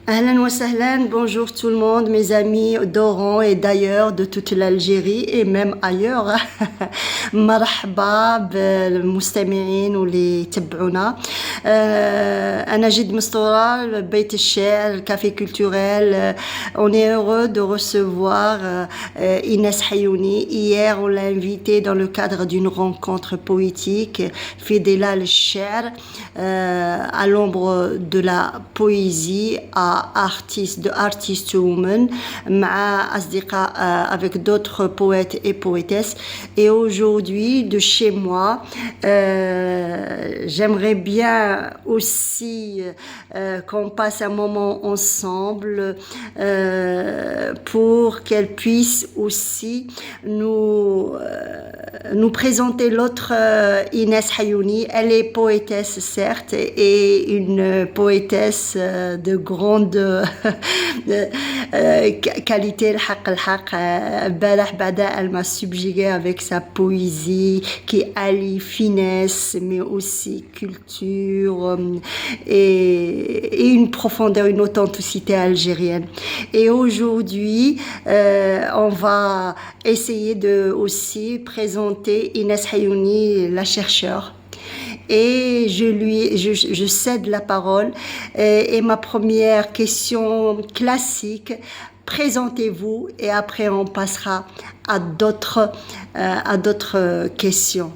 Ahlan wa sahlan, bonjour tout le monde, mes amis d'Oran et d'ailleurs, de toute l'Algérie et même ailleurs. مرحبا بالمستمعين واللي يتبعونا. أنا جد مستورة بيت الشعر الكافي كولتوريل. On est heureux de recevoir Inès Hayouni. Hier, on l'a invitée dans le cadre d'une rencontre poétique Fidela al-Sher à l'ombre de la poésie de Artist Woman مع أصدقاء avec d'autres poètes et poétesses. Et aujourd'hui, de chez moi, j'aimerais bien aussi qu'on passe un moment ensemble pour qu'elle puisse aussi nous présenter l'autre Inès Hayouni. Elle est poétesse, certes, et une poétesse de grande qualité. Elle m'a subjuguée avec sa poésie qui allie finesse, mais aussi culture et une profondeur, une authenticité algérienne. Et aujourd'hui, on va essayer de aussi présenter Inès Hayouni, la chercheure. Et je cède la parole. Et ma première question classique, présentez-vous et après on passera à d'autres questions.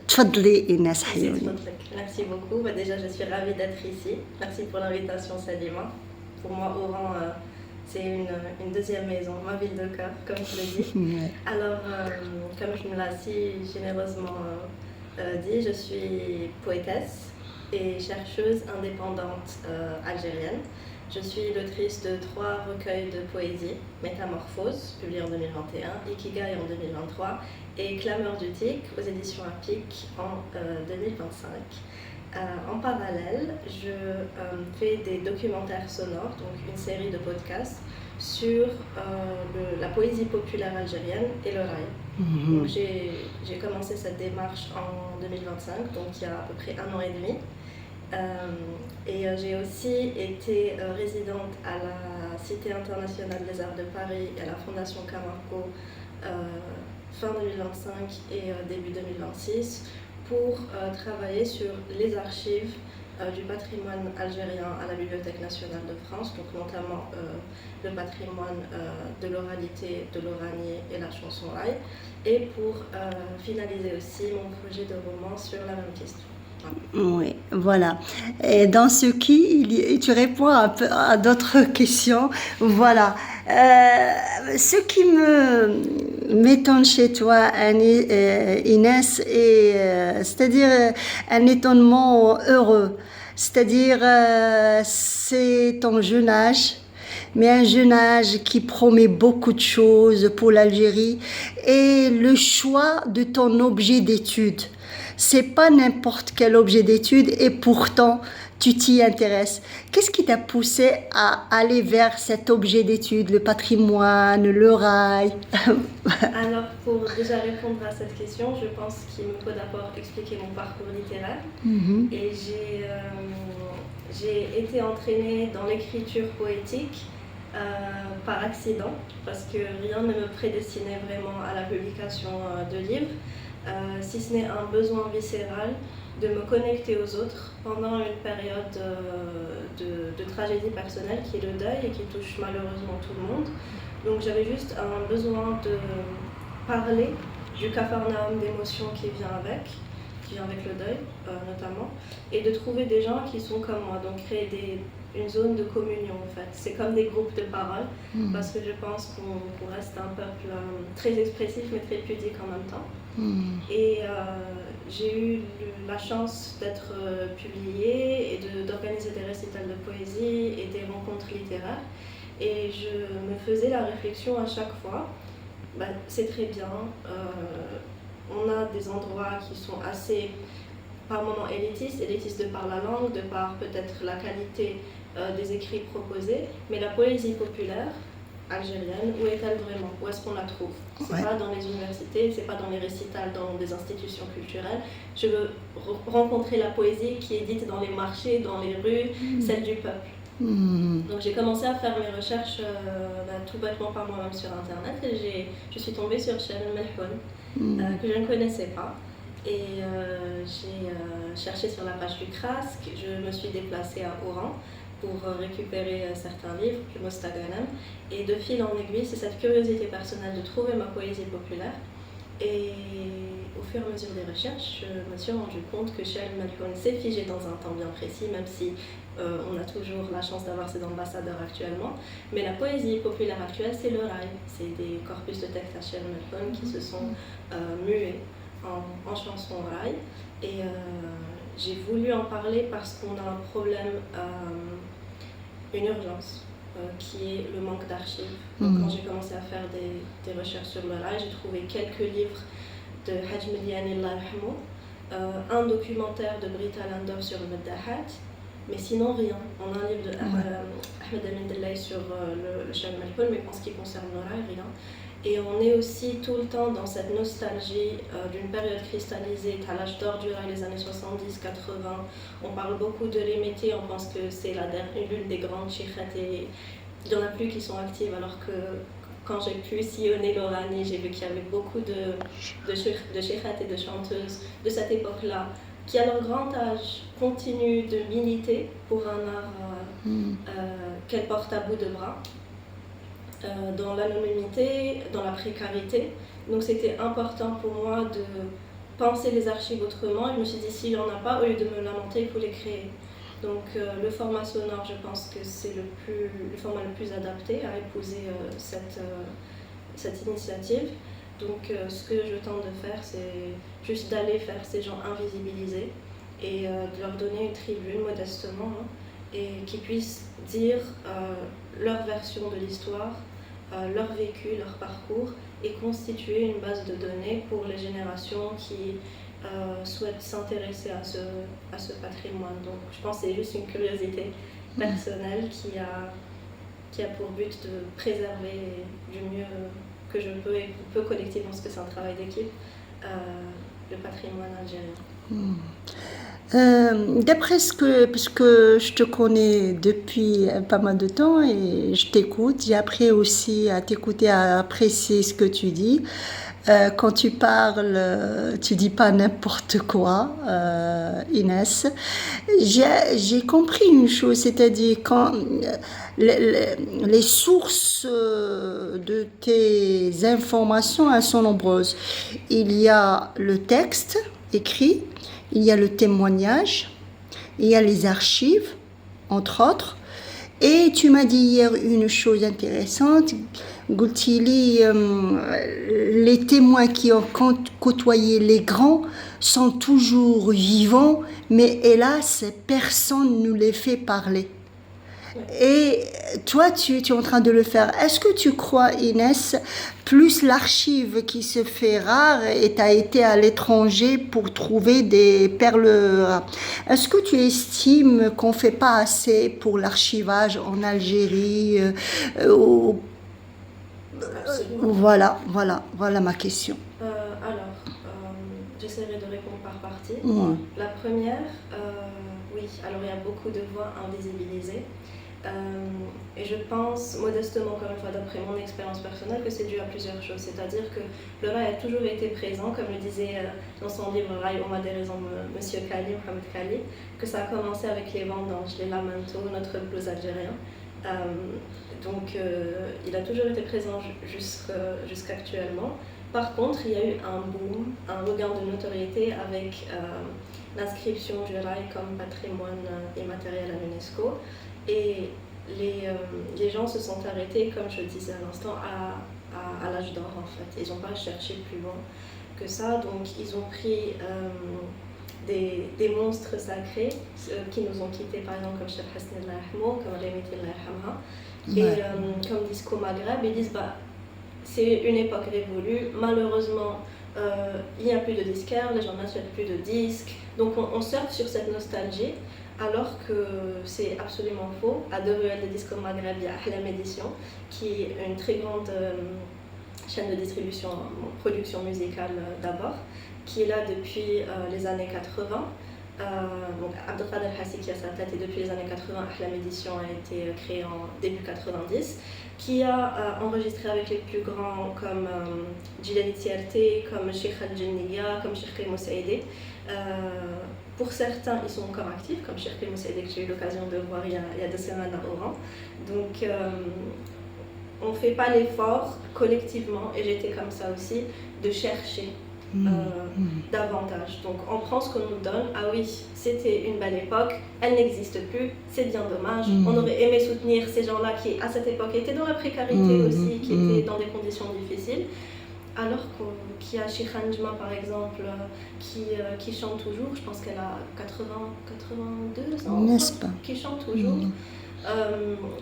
تفضلي Inès Hayouni. Merci beaucoup. Déjà, je suis ravie d'être ici. Merci pour l'invitation, Salima. Pour moi, Oran, c'est une deuxième maison, ma ville de cœur, comme je le dis. Ouais. Alors, comme je me l'ai si généreusement dit, je suis poétesse et chercheuse indépendante algérienne. Je suis l'autrice de 3 recueils de poésie, Métamorphose, publié en 2021, Ikigai en 2023 et Clameur du Tic aux éditions Apic en 2025. En parallèle, je fais des documentaires sonores, donc une série de podcasts sur la poésie populaire algérienne et le raï. Donc j'ai commencé cette démarche en 2025, donc il y a à peu près 1 an et demi. J'ai aussi été résidente à la Cité internationale des arts de Paris et à la Fondation Camargo fin 2025 et début 2026 pour travailler sur les archives du patrimoine algérien à la Bibliothèque nationale de France, donc notamment le patrimoine de l'oralité, de l'oranier et la chanson raï, et pour finaliser aussi mon projet de roman sur la même question. Oui, voilà. Et dans ce qui, tu réponds à d'autres questions. Voilà. Ce qui m'étonne chez toi, Inès, c'est-à-dire un étonnement heureux. C'est-à-dire, c'est ton jeune âge, mais un jeune âge qui promet beaucoup de choses pour l'Algérie et le choix de ton objet d'étude. C'est pas n'importe quel objet d'étude et pourtant tu t'y intéresses. Qu'est-ce qui t'a poussé à aller vers cet objet d'étude, le patrimoine, le raï? Alors, pour déjà répondre à cette question, je pense qu'il me faut d'abord expliquer mon parcours littéraire. Et j'ai été entraînée dans l'écriture poétique par accident, parce que rien ne me prédestinait vraiment à la publication de livres. Si ce n'est un besoin viscéral de me connecter aux autres pendant une période de tragédie personnelle qui est le deuil et qui touche malheureusement tout le monde. Donc j'avais juste un besoin de parler du capharnaüm d'émotions qui vient avec le deuil notamment, et de trouver des gens qui sont comme moi, donc créer une zone de communion en fait. C'est comme des groupes de parole, parce que je pense qu'on reste un peuple très expressif mais très pudique en même temps. Et j'ai eu la chance d'être publiée et d'organiser des récitals de poésie et des rencontres littéraires. Et je me faisais la réflexion à chaque fois, c'est très bien, on a des endroits qui sont assez, par moments élitistes de par la langue, de par peut-être la qualité des écrits proposés, mais la poésie populaire algérienne, où est-elle vraiment? Où est-ce qu'on la trouve? C'est pas dans les universités, c'est pas dans les récitals, dans des institutions culturelles. Je veux rencontrer la poésie qui est dite dans les marchés, dans les rues, celle du peuple. Donc j'ai commencé à faire mes recherches tout bêtement par moi-même sur internet et je suis tombée sur Chel Melhoun que je ne connaissais pas. Et j'ai cherché sur la page du CRASC, je me suis déplacée à Oran pour récupérer certains livres, puis Mostaganem. Et de fil en aiguille, c'est cette curiosité personnelle de trouver ma poésie populaire. Et au fur et à mesure des recherches, je me suis rendu compte que Chel Melhoun s'est figé dans un temps bien précis, même si on a toujours la chance d'avoir ses ambassadeurs actuellement. Mais la poésie populaire actuelle, c'est le raï. C'est des corpus de textes à Chel Melhoun qui se sont mués en chansons raï. Et j'ai voulu en parler parce qu'on a un problème, une urgence. Qui est le manque d'archives. Donc, quand j'ai commencé à faire des recherches sur le raï, j'ai trouvé quelques livres de Haj Miliani Allah yarhamou, un documentaire de Britta Lander sur le Meddahat, mais sinon rien. On a un livre de Ahmed Amin Dellay sur le Chel Melhoun, mais en ce qui concerne le raï, rien. Et on est aussi tout le temps dans cette nostalgie d'une période cristallisée, à l'âge d'or du raï, les années 70-80. On parle beaucoup de l'émété, on pense que c'est l'une des grandes chikhettes et il n'y en a plus qui sont actives, alors que quand j'ai pu sillonner l'Oranie, j'ai vu qu'il y avait beaucoup de chikhettes et de chanteuses de cette époque-là qui, à leur grand âge, continuent de militer pour un art qu'elles portent à bout de bras. Dans l'anonymité, dans la précarité. Donc c'était important pour moi de penser les archives autrement. Je me suis dit, s'il n'y en a pas, au lieu de me lamenter, il faut les créer. Donc le format sonore, je pense que c'est le format le plus adapté à épouser cette initiative. Donc ce que je tente de faire, c'est juste d'aller faire ces gens invisibilisés et de leur donner une tribune modestement, et qu'ils puissent dire leur version de l'histoire, leur vécu, leur parcours, et constituer une base de données pour les générations qui souhaitent s'intéresser à ce patrimoine. Donc je pense que c'est juste une curiosité personnelle qui a pour but de préserver du mieux que je peux et qu'on peut collectivement, parce que c'est un travail d'équipe, le patrimoine algérien. D'après parce que je te connais depuis pas mal de temps et je t'écoute, j'ai appris aussi à t'écouter, à apprécier ce que tu dis. Quand tu parles, tu dis pas n'importe quoi, Inès. J'ai compris une chose, c'est-à-dire quand les sources de tes informations, elles sont nombreuses. Il y a le texte écrit, il y a le témoignage, il y a les archives, entre autres. Et tu m'as dit hier une chose intéressante, Goutili, les témoins qui ont côtoyé les grands sont toujours vivants, mais hélas, personne ne les fait parler. Et toi, tu es en train de le faire. Est-ce que tu crois, Inès, plus l'archive qui se fait rare et tu as été à l'étranger pour trouver des perles rares, est-ce que tu estimes qu'on ne fait pas assez pour l'archivage en Algérie Voilà ma question. J'essaierai de répondre par partie. Ouais. La première, oui, alors il y a beaucoup de voix invisibilisées. Et je pense, modestement, encore une fois, d'après mon expérience personnelle, que c'est dû à plusieurs choses. C'est-à-dire que le raï a toujours été présent, comme le disait dans son livre Raï, on a des raisons, Monsieur Kali, Mohamed Kali, que ça a commencé avec les vendanges, les lamento, notre blues algérien. Donc il a toujours été présent jusqu'actuellement. Par contre, il y a eu un boom, un regain de notoriété avec l'inscription du raï comme patrimoine immatériel à l'UNESCO. Et les gens se sont arrêtés, comme je le disais à l'instant, à l'âge d'or en fait. Ils n'ont pas cherché plus loin que ça, donc ils ont pris des monstres sacrés qui nous ont quittés, par exemple comme Chef Hasni Allah yarhamou, comme Rémiti Allah yarhamha, et comme Disco Maghreb. Ils disent c'est une époque révolue, malheureusement il n'y a plus de disquaires, les gens n'achètent plus de disques, donc on surfe sur cette nostalgie. Alors que c'est absolument faux. À deux ruelles de Disco Maghreb, il y a Ahlam Édition, qui est une très grande chaîne de distribution, production musicale d'abord, qui est là depuis les années 80. Donc Abdelkader Hassi qui a sa tête et depuis les années 80, Ahlam Édition a été créée en début 90, qui a enregistré avec les plus grands comme Djilali Tierte, comme Cheikh Al-Jinniya, comme Cheikh Karim Moussaïdi. Pour certains, ils sont encore actifs, comme Cheikh Karim Moussaïdi que j'ai eu l'occasion de voir il y a 2 semaines à Oran. Donc on ne fait pas l'effort collectivement, et j'étais comme ça aussi, de chercher davantage. Donc on prend ce qu'on nous donne. Ah oui, c'était une belle époque, elle n'existe plus, c'est bien dommage. On aurait aimé soutenir ces gens-là qui à cette époque étaient dans la précarité aussi, qui étaient dans des conditions difficiles. Alors qu'il y a Shikhanjma par exemple qui chante toujours, je pense qu'elle a 82 ans, n'est-ce pas, qui chante toujours.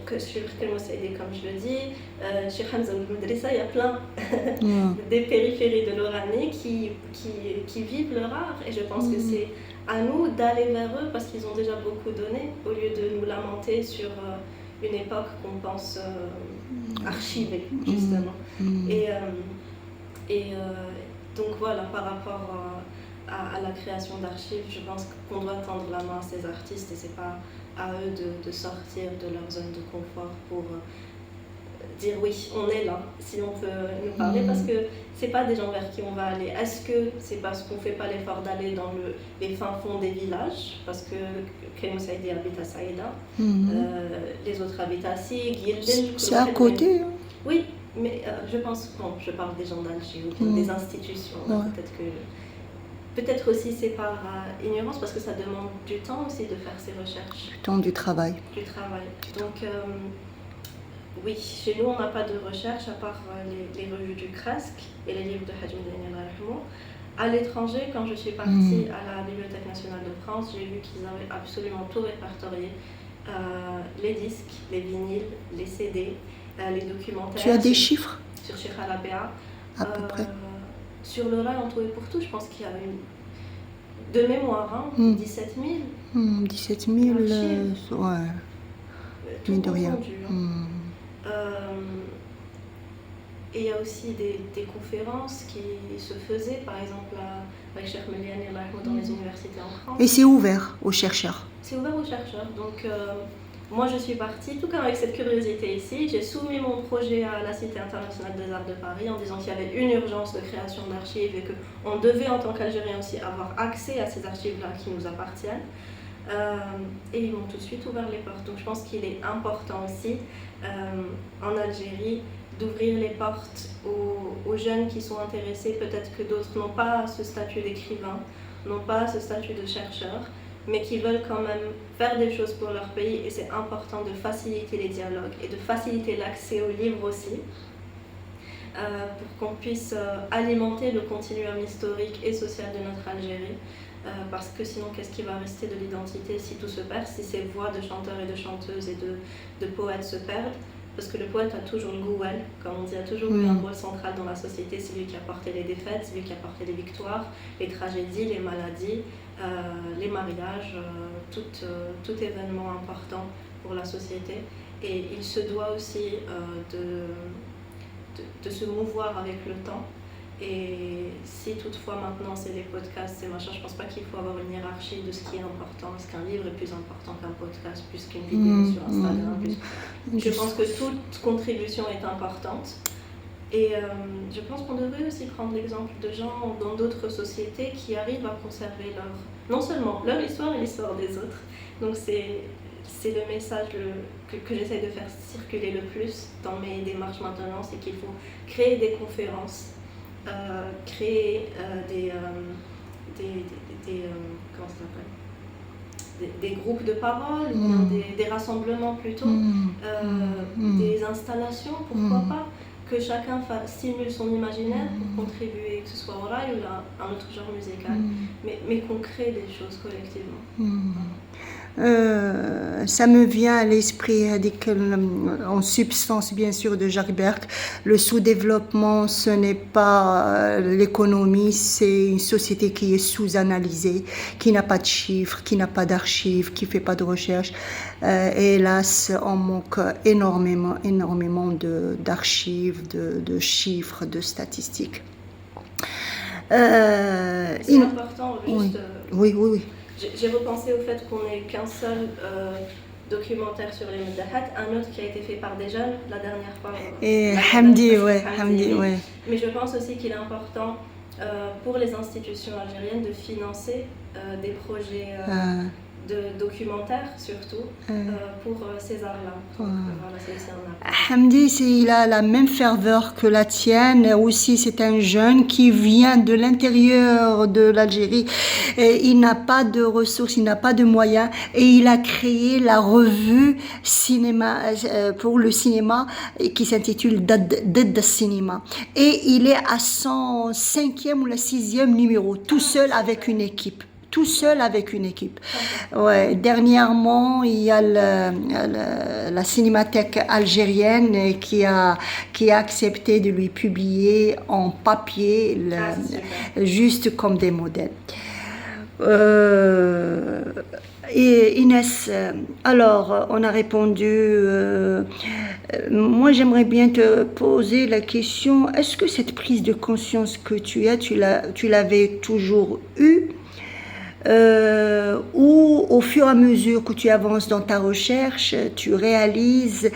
Que sur Kelmosaïdi, comme je le dis, chez Hamza Moudrissa, il y a plein des périphéries de l'Oranie qui vivent leur art, et je pense que c'est à nous d'aller vers eux parce qu'ils ont déjà beaucoup donné, au lieu de nous lamenter sur une époque qu'on pense archivée, justement. Et donc voilà, par rapport à la création d'archives, je pense qu'on doit tendre la main à ces artistes, et c'est pas à eux de sortir de leur zone de confort pour dire oui, on est là, si on peut nous parler, parce que c'est pas des gens vers qui on va aller. Est-ce que c'est parce qu'on fait pas l'effort d'aller dans les fins fonds des villages, parce que Karim Moussaïdi habite à Saïda, les autres habitent à Sig, c'est à côté. Oui, mais je pense, bon, je parle des gens d'Alger ou des institutions, peut-être aussi c'est par ignorance, parce que ça demande du temps aussi de faire ces recherches. Du temps, du travail. Donc oui, chez nous on n'a pas de recherche à part les revues du CRESC et les livres de Hajj Mdani. À l'étranger, quand je suis partie à la Bibliothèque nationale de France, j'ai vu qu'ils avaient absolument tout répertorié. Les disques, les vinyles, les CD, les documentaires. Tu as des chiffres? Sur Cheikh Alabea. À peu près. Sur le rail, on trouvait pour tout, je pense qu'il y a de mémoire, 17 000. 17 000, ouais. Tout de rien. Et il y a aussi des conférences qui se faisaient, par exemple avec Cheikh Meliani dans les universités en France. Et c'est ouvert aux chercheurs? C'est ouvert aux chercheurs. Donc moi je suis partie, tout cas avec cette curiosité ici, j'ai soumis mon projet à la Cité internationale des arts de Paris en disant qu'il y avait une urgence de création d'archives et qu'on devait en tant qu'Algériens aussi avoir accès à ces archives-là qui nous appartiennent. Et ils m'ont tout de suite ouvert les portes. Donc je pense qu'il est important aussi en Algérie d'ouvrir les portes aux jeunes qui sont intéressés. Peut-être que d'autres n'ont pas ce statut d'écrivain, n'ont pas ce statut de chercheur, mais qui veulent quand même faire des choses pour leur pays, et c'est important de faciliter les dialogues et de faciliter l'accès aux livres aussi, pour qu'on puisse alimenter le continuum historique et social de notre Algérie. Parce que sinon, qu'est-ce qui va rester de l'identité si tout se perd, si ces voix de chanteurs et de chanteuses et de poètes se perdent? Parce que le poète a toujours le gouel, comme on dit, a toujours eu un rôle central dans la société. C'est lui qui a porté les défaites, c'est lui qui a porté les victoires, les tragédies, les maladies, les mariages, tout événement important pour la société. Et il se doit aussi de se mouvoir avec le temps. Et si toutefois maintenant c'est les podcasts, c'est machin, je pense pas qu'il faut avoir une hiérarchie de ce qui est important. Est-ce qu'un livre est plus important qu'un podcast, plus qu'une vidéo sur Instagram? Je pense que toute contribution est importante. Et je pense qu'on devrait aussi prendre l'exemple de gens dans d'autres sociétés qui arrivent à conserver non seulement leur histoire et l'histoire des autres. Donc c'est le message que j'essaie de faire circuler le plus dans mes démarches maintenant, c'est qu'il faut créer des conférences, créer comment ça s'appelle, des groupes de parole, des rassemblements plutôt, des installations, pourquoi pas, que chacun stimule son imaginaire pour contribuer, que ce soit au rail ou à un autre genre musical, mais qu'on crée des choses collectivement. Ça me vient à l'esprit en substance bien sûr de Jacques Berck, le sous-développement ce n'est pas l'économie, c'est une société qui est sous-analysée, qui n'a pas de chiffres, qui n'a pas d'archives, qui fait pas de recherche. Et hélas on manque énormément d'archives, de chiffres, de statistiques. C'est important juste oui. j'ai repensé au fait qu'on n'ait qu'un seul documentaire sur les Muddahat, un autre qui a été fait par des jeunes la dernière fois. Et Hamdi, ouais, Hamdi, oui. ouais. Mais je pense aussi qu'il est important pour les institutions algériennes de financer des projets de documentaires surtout pour ces arts-là. Donc voilà, c'est aussi un appel. Hamdi, il a la même ferveur que la tienne. Aussi, c'est un jeune qui vient de l'intérieur de l'Algérie. Et il n'a pas de ressources, il n'a pas de moyens. Et il a créé la revue cinéma, pour le cinéma qui s'intitule Ded Cinéma. Et il est à son 5e ou le 6e numéro, tout seul avec une équipe. Tout seul avec une équipe. Ouais. Dernièrement, il y a la Cinémathèque algérienne qui a accepté de lui publier en papier, juste comme des modèles. Et Inès, alors on a répondu. Moi, j'aimerais bien te poser la question, est-ce que cette prise de conscience que tu as, tu l'avais toujours eue? Ou au fur et à mesure que tu avances dans ta recherche, tu réalises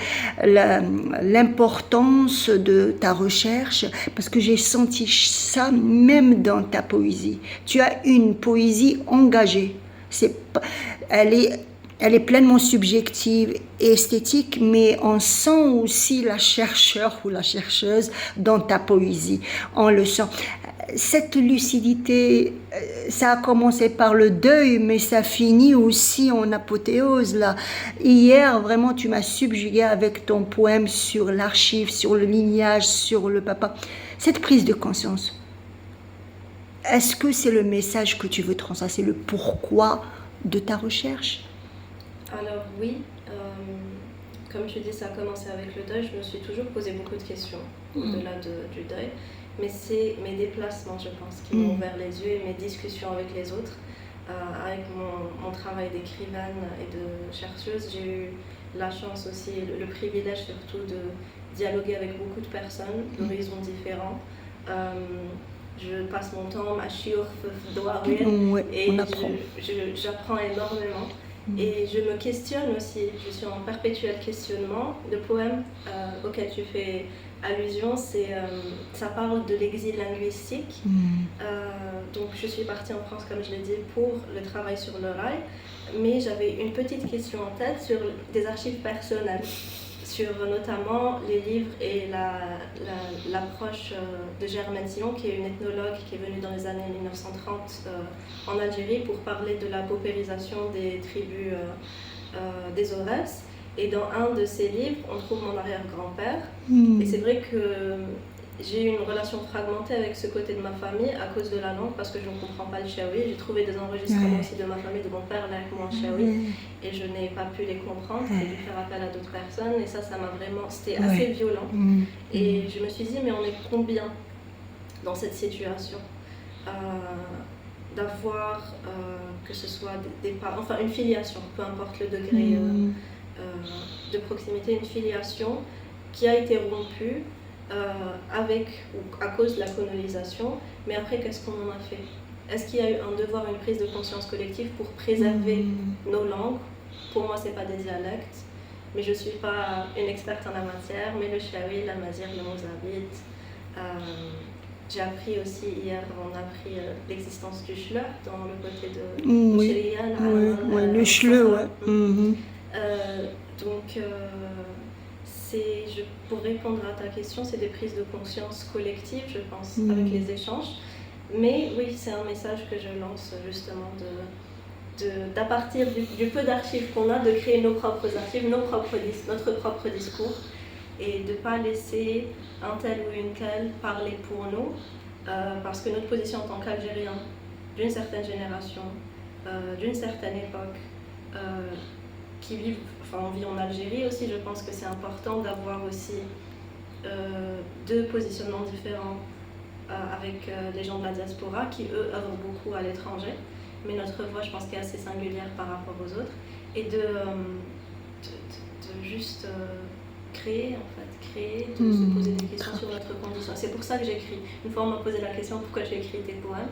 l'importance de ta recherche, parce que j'ai senti ça même dans ta poésie. Tu as une poésie engagée. Elle est pleinement subjective et esthétique, mais on sent aussi la chercheur ou la chercheuse dans ta poésie. On le sent. Cette lucidité, ça a commencé par le deuil, mais ça finit aussi en apothéose, là. Hier, vraiment, tu m'as subjugué avec ton poème sur l'archive, sur le lignage, sur le papa. Cette prise de conscience, est-ce que c'est le message que tu veux transmettre? C'est le pourquoi de ta recherche? Alors oui, comme tu dis, ça a commencé avec le deuil. Je me suis toujours posé beaucoup de questions au-delà du deuil. Mais c'est mes déplacements, je pense, qui m'ont ouvert les yeux, et mes discussions avec les autres. Avec mon travail d'écrivaine et de chercheuse, j'ai eu la chance aussi, le privilège surtout de dialoguer avec beaucoup de personnes d'horizons différents. Je passe mon temps à chiour et j'apprends énormément. Et je me questionne aussi, je suis en perpétuel questionnement. Le poème auquel tu fais allusion, ça parle de l'exil linguistique. Donc je suis partie en France, comme je l'ai dit, pour le travail sur le rail, mais j'avais une petite question en tête sur des archives personnelles, sur notamment les livres et l'approche de Germaine Sillon, qui est une ethnologue qui est venue dans les années 1930 en Algérie pour parler de la paupérisation des tribus des Aurès. Et dans un de ses livres, on trouve mon arrière-grand-père. Et c'est vrai que j'ai eu une relation fragmentée avec ce côté de ma famille à cause de la langue, parce que je ne comprends pas le chaoui. J'ai trouvé des enregistrements aussi de ma famille, de mon père, là, avec moi en chaoui, et je n'ai pas pu les comprendre. J'ai dû faire appel à d'autres personnes, et ça m'a vraiment... C'était assez violent. Et je me suis dit, mais on est combien dans cette situation d'avoir, que ce soit des parents, enfin une filiation, peu importe le degré de proximité, une filiation qui a été rompue avec ou à cause de la colonisation, mais après qu'est-ce qu'on en a fait? Est-ce qu'il y a eu un devoir, une prise de conscience collective pour préserver nos langues? Pour moi, c'est pas des dialectes, mais je suis pas une experte en la matière, mais le chaoui, la mazir, le mozabite. J'ai appris aussi, hier, on a appris l'existence du chle dans le côté de Mouchérian. Le chle, ouais. Donc, pour répondre à ta question, c'est des prises de conscience collectives, je pense, avec les échanges. Mais oui, c'est un message que je lance justement d'à partir du peu d'archives qu'on a, de créer nos propres archives, notre propre discours, et de ne pas laisser un tel ou une telle parler pour nous, parce que notre position en tant qu'Algériens, d'une certaine génération, d'une certaine époque, on vit en Algérie aussi, je pense que c'est important d'avoir aussi deux positionnements différents avec les gens de la diaspora qui, eux, œuvrent beaucoup à l'étranger. Mais notre voix, je pense qu'elle est assez singulière par rapport aux autres. Et de juste créer, de se poser des questions sur notre condition. C'est pour ça que j'écris. Une fois, on m'a posé la question pourquoi j'ai écrit tes poèmes.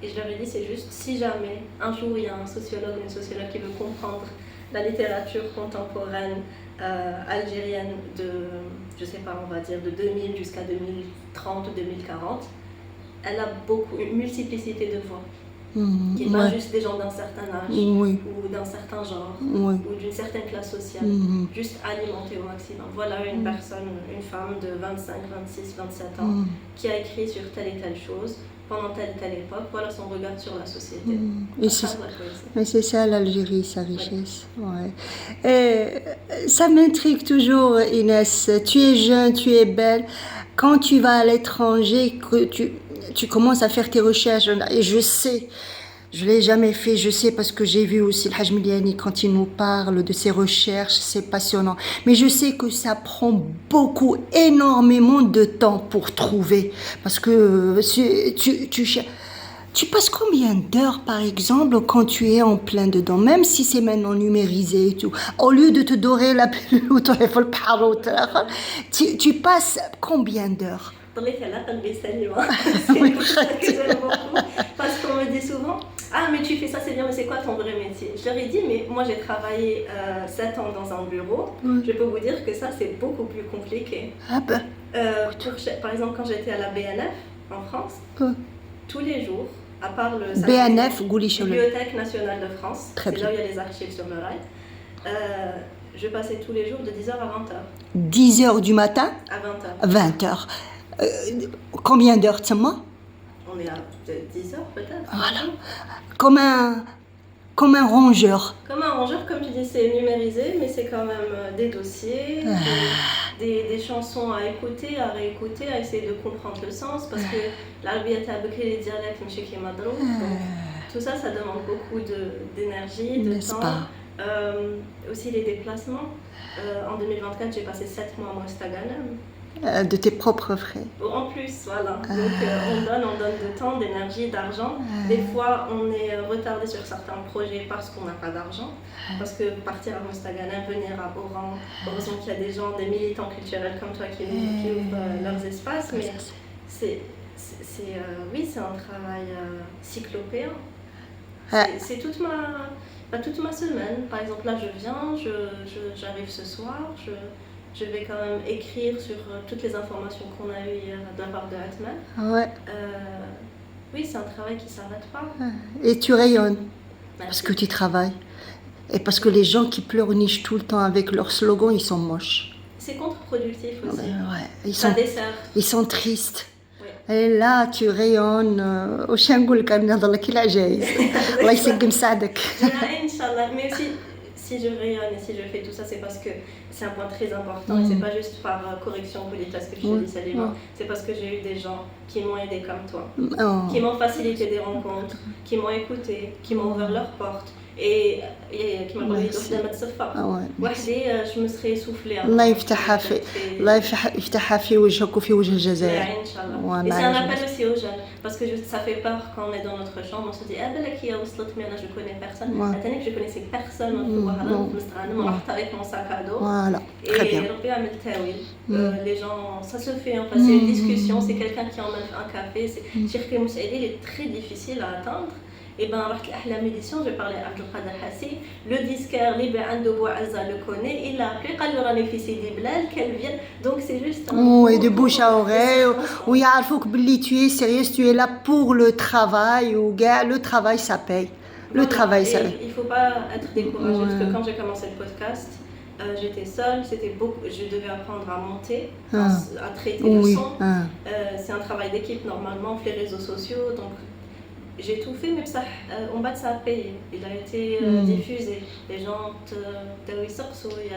Et je leur ai dit, c'est juste, si jamais un jour il y a un sociologue ou une sociologue qui veut comprendre la littérature contemporaine algérienne de, je sais pas, on va dire de 2000 jusqu'à 2030 ou 2040, elle a une multiplicité de voix. Qui n'est pas juste des gens d'un certain âge ou d'un certain genre ou d'une certaine classe sociale, juste alimentés au maximum. Voilà une personne, une femme de 25, 26, 27 ans qui a écrit sur telle et telle chose pendant telle époque, voilà son regard sur la société. Et c'est ça l'Algérie, sa richesse. Ouais. Ça m'intrigue toujours, Inès. Tu es jeune, tu es belle. Quand tu vas à l'étranger, que tu commences à faire tes recherches, et je sais, je ne l'ai jamais fait, je sais parce que j'ai vu aussi le Haj Miliani quand il nous parle de ses recherches, c'est passionnant. Mais je sais que ça prend énormément de temps pour trouver. Parce que tu passes combien d'heures, par exemple, quand tu es en plein dedans, même si c'est maintenant numérisé et tout, au lieu de te dorer la pilule ou tu passes combien d'heures? C'est pour ça que j'aime beaucoup, parce qu'on me dit souvent « Ah, mais tu fais ça, c'est bien, mais c'est quoi ton vrai métier ?» Je leur ai dit « Mais moi, j'ai travaillé 7 ans dans un bureau. Je peux vous dire que ça, c'est beaucoup plus compliqué. » Par exemple, quand j'étais à la BNF, en France, tous les jours, à part le BNF, Bibliothèque nationale de France, c'est là où il y a les archives sur le rail, je passais tous les jours de 10h à 20h. 10h du matin à 20h. Combien d'heures, tu sais moi? On est à 10 heures peut-être. Voilà. Comme un rongeur. Comme un rongeur, comme tu dis, c'est numérisé, mais c'est quand même des dossiers, des chansons à écouter, à réécouter, à essayer de comprendre le sens, parce que l'arabe est avec les dialectes, mais chez Madrou. Tout ça, ça demande beaucoup d'énergie, de temps. Aussi les déplacements. En 2024, j'ai passé 7 mois à Mostaganem. De tes propres frais. En plus, voilà. Donc on donne de temps, d'énergie, d'argent. Des fois, on est retardé sur certains projets parce qu'on n'a pas d'argent. Parce que partir à Mostaganem, venir à Oran, heureusement qu'il y a des gens, des militants culturels comme toi qui ouvrent leurs espaces. Mais oui, c'est un travail cyclopéen. C'est toute ma semaine. Par exemple, là, je viens, j'arrive ce soir, je vais quand même écrire sur toutes les informations qu'on a eues hier de la part de Atman. Ouais. Oui, c'est un travail qui ne s'arrête pas. Et tu rayonnes. Merci. Parce que tu travailles. Et parce que les gens qui pleurnichent tout le temps avec leurs slogans, ils sont moches. C'est contre-productif aussi. Ouais. Ça dessert. Ils sont tristes. Oui. Et là, tu rayonnes. وش نقول لك انا نضلك العجايز الله يسقم سعدك. Inch'Allah. Mais aussi, si je rayonne et si je fais tout ça, c'est parce que c'est un point très important et c'est pas juste par correction politesse que je te dis Salima. C'est parce que j'ai eu des gens qui m'ont aidé comme toi, qui m'ont facilité des rencontres, qui m'ont écouté, qui m'ont ouvert leurs portes et qui m'ont permis de se faire. Je me serais essoufflée. الله يفتحها في وجهك وفي وجه الجزائر. Et c'est un appel aussi aux jeunes, parce que ça fait peur quand on est dans notre chambre, on se dit ah ben là qui a وصلت mais là je connais personne. Attendez que je connaissais personne, avec mon sac à dos. Voilà, très bien. Et les gens, ça se fait, enfin, c'est une discussion, c'est quelqu'un qui emmène un café, il est très difficile à atteindre. Et ben, à l'édition, j'ai parlé à Abdelkader Hassi, le disquaire Libé Ando Bouaza le connaît, il a appris qu'elle vienne, donc c'est juste un... Oui, de bouche à oreille, où il y a un faut que tu es sérieuse, tu es là pour le travail, ou le travail ça paye. Le travail ça paye. Il ne faut pas être découragé, parce que quand j'ai commencé le podcast, j'étais seule, je devais apprendre à monter, à traiter le son. C'est un travail d'équipe normalement, on fait les réseaux sociaux, donc j'ai tout fait, mais ça, en bas ça a payé. Il a été diffusé. Les gens, il y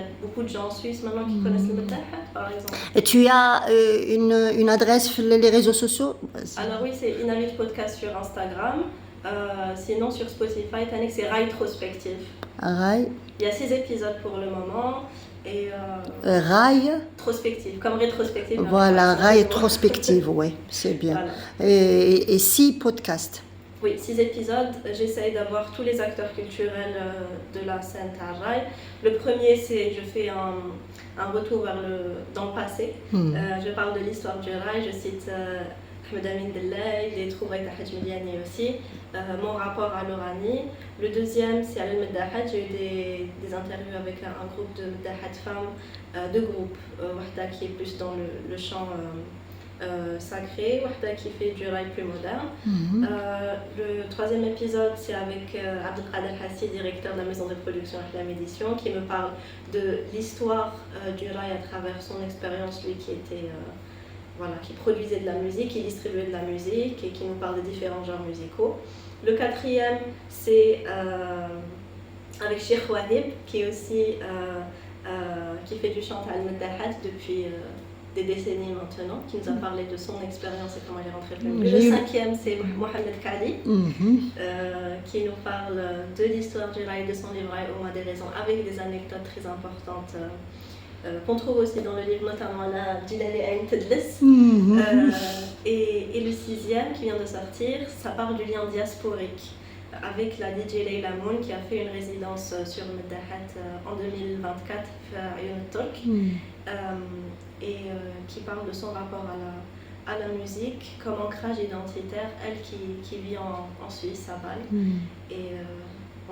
a beaucoup de gens en Suisse maintenant qui connaissent le Metahat, par exemple. Et tu as une adresse sur les réseaux sociaux? Alors oui, c'est Inamit Podcast sur Instagram. Sinon sur Spotify, c'est Rétrospective. Rai. Il y a 6 épisodes pour le moment. Et Rai. Rétrospective, comme rétrospective. Voilà, Rétrospective, oui, c'est bien. Voilà. Et 6 podcasts. Oui, 6 épisodes. J'essaye d'avoir tous les acteurs culturels de la scène Tahraï. Le premier, c'est je fais un retour dans le passé. Je parle de l'histoire du rail, je cite Ahmed Amin Dellay, les trouvailles d'Haj Mediani aussi, mon rapport à l'Oranie. Le deuxième, c'est Al Meddahat. J'ai eu des interviews avec un groupe de Meddahat femmes, deux groupes. Wahda qui est plus dans le chant sacré, Wahda qui fait du rail plus moderne. Le troisième épisode, c'est avec Abdelkader Hassi, directeur de la maison de production Ahlam Édition, qui me parle de l'histoire du rail à travers son expérience, lui qui était qui produisait de la musique, qui distribuait de la musique et qui nous parle de différents genres musicaux. Le quatrième, c'est avec Cheikh Wahib, qui est aussi qui fait du chant al-Meddahat depuis des décennies maintenant, qui nous a parlé de son expérience et comment il est rentré dans le milieu. Le cinquième, c'est Mohamed Kali, qui nous parle de l'histoire du rail, de son livre Au moins des raisons, avec des anecdotes très importantes qu'on trouve aussi dans le livre, notamment la Jilali Ain Tedlis. Et le sixième qui vient de sortir, ça parle du lien diasporique avec la DJ Leila Moon qui a fait une résidence sur Meddahat en 2024 à Ayoun Turk et qui parle de son rapport à la musique comme ancrage identitaire, elle qui vit en Suisse, à Bâle. Et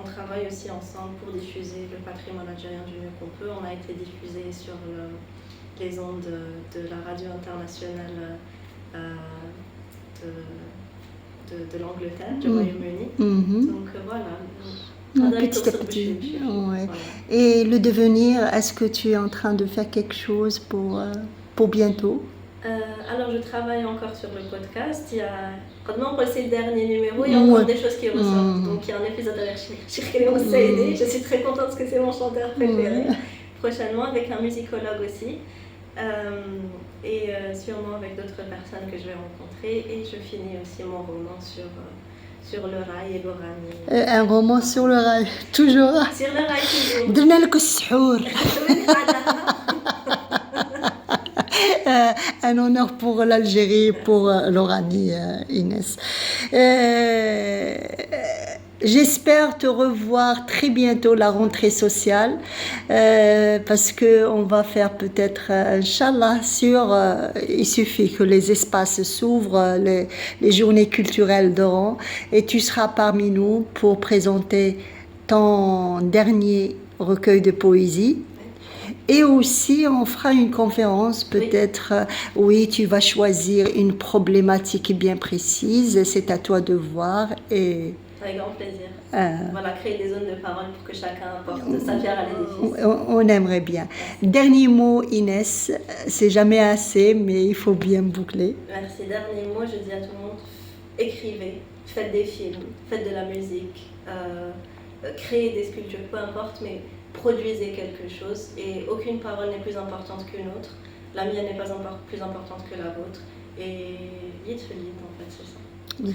on travaille aussi ensemble pour diffuser le patrimoine algérien du mieux qu'on peut. On a été diffusé sur les ondes de la radio internationale de l'Angleterre, du Royaume-Uni. Donc voilà. Petit à petit. Ouais. Voilà. Et le devenir, est-ce que tu es en train de faire quelque chose pour bientôt? Alors je travaille encore sur le podcast. Quand c'est le dernier numéro, il y a encore des choses qui ressortent. Donc il y a un épisode avec Cheikh Karim Saïdi. Je suis très contente parce que c'est mon chanteur préféré. Prochainement avec un musicologue aussi. Et sûrement avec d'autres personnes que je vais rencontrer. Et je finis aussi mon roman sur le rail et l'Oranie. Un roman sur le rail, toujours. Sur le rail, toujours. درنا لك السحور. Un honneur pour l'Algérie, pour l'Oranie, Inès. J'espère te revoir très bientôt la rentrée sociale parce qu'on va faire peut-être, Inch'Allah, il suffit que les espaces s'ouvrent, les journées culturelles d'Oran et tu seras parmi nous pour présenter ton dernier recueil de poésie. Et aussi, on fera une conférence, peut-être, oui, tu vas choisir une problématique bien précise, c'est à toi de voir. Et avec grand plaisir. Créer des zones de parole pour que chacun apporte sa pierre à l'édifice. On aimerait bien. Dernier mot, Inès, c'est jamais assez, mais il faut bien boucler. Merci. Dernier mot, je dis à tout le monde, écrivez, faites des films, faites de la musique, créez des sculptures, peu importe, mais produisez quelque chose et aucune parole n'est plus importante qu'une autre. La mienne n'est pas plus importante que la vôtre. Et vite, en fait, c'est ça.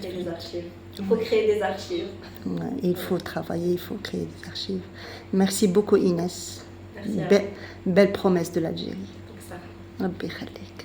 Créer des archives. Il faut créer des archives. Ouais, il faut travailler, il faut créer des archives. Merci beaucoup, Inès. Merci à vous. Belle promesse de l'Algérie. Donc ça. Rabbi khalik.